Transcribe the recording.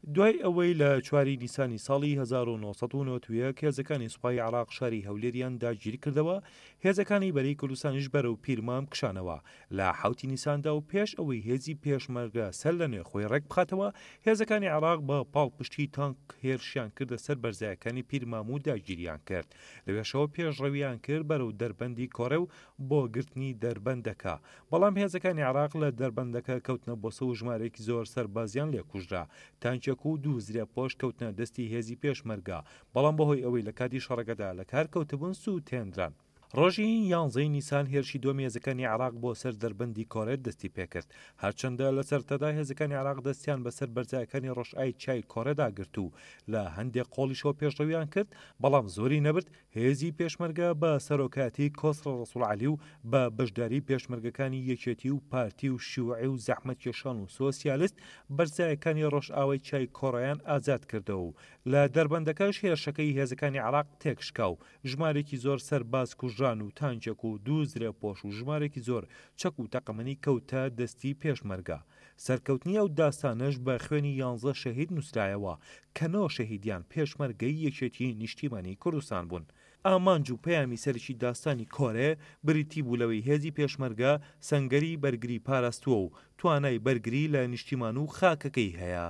دوای ئەوەی لە 4 نیسانی ساڵی 1990 هێزەکانی سوپای عراق شاری هەولێریان داگیری کردەوە، هێزەکانی بەرەی کوردستانیش بەرەو پیرمام کشانەوە لە 7 نیساندا و پێش ئەوەی هێزی پێشمەرگە سەر لە نوێ خۆی ڕێک بخاتەوە، هێزەکانی عراق بە پاڵپشتی تانک هێرشیان کردە سەر بەرزایەکانی پیرمام و داگیریان کرد. لەوێشەوە پێشڕەویان کرد بەرەو دەربەندی کۆڕێ و بۆ گرتنی دەربەندەکە، بەڵام هێزەکانی عراق لە دەربەندەکە کەوتنە بۆسە و ژمارەیەکی زۆر سەربازیان لێکوژرا. تانچێک و 2 زرێپۆش کەوتنە دەستی هێزی پێشمەرگە، بەڵام بەهۆی ئەوەی لە کاتی شەڕەکەدا لە کار کەوتبوون سووتێنران. ڕۆژی 11 نیسان هێرشی دووەم هێزەکانی عراق بۆ سەر دەربەندی کۆڕێت دەستی پێکرد، هەرچەندە لە سەرەتادا هێزەکانی عراق دەستیان بەسەر بەرزایەکانی ڕۆژئای چای کۆڕێدا گرت و لە هەندێک قۆڵیشەوە پێشڕەویان کرد، بەڵام زۆری نەبرد. هێزی پێشمەرگە بە سەرۆکاتی کۆسڕە ڕەسوول عەلی و بە بەشداری پێشمەرگەکانی یەکێتی و پارتی و شیوعی و زەحمەتکێشان و سۆسیالیست بەرزایەکانی ڕۆژئاوای چای کۆڕەیان ئازاد کردەوە و لە دەربەندەکەش هێرشەکەی هێزەکانی عراق تێکشکا و ژمارێکی زۆر سەرباز کوژران و تانچێک و 2 زرێپۆش و ژمارێکی زۆر چەک و تەقەمەنی کەوتە دەستی پێشمەرگە. سەرکەوتنی ئەو داستانەش بە خوێنی 11 شەهید نووسرایەوە کە 9 شەهیدیان پێشمەرگەی یەکێتی نیشتیمانی کوردستان بوون. ئامانج و پەیامی سەرکی داستانی کۆرێ بریتی بوو لەوەی هێزی پێشمەرگە سەنگەری بەرگری پاراستووە و توانای بەرگری لە نیشتیمان و خاکەکەی هەیە.